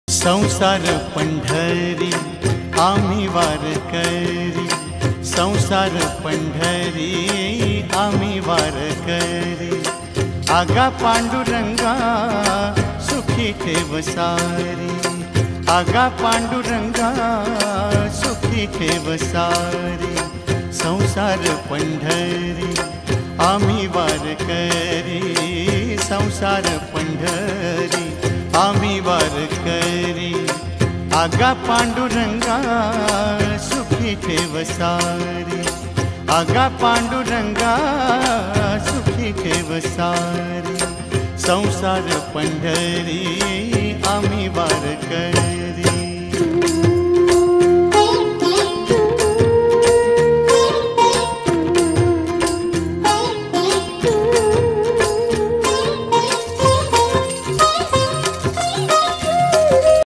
संसार पंढरी आम्ही वारकरी, संसार पंढरी आम्ही वारकरी। आगा पांडुरंगा सुखी ठेव सारी, आगा पांडुरंगा सुखी ठेव सारी। संसार पंढरी आम्ही वारकरी, संसार पंढरी आम्ही वारकरी। आगा पांडुरंगा सुखी ठेव सारी, आगा पांडुरंगा सुखी ठेव सारी। संसार पंढरी आम्ही वारकरी।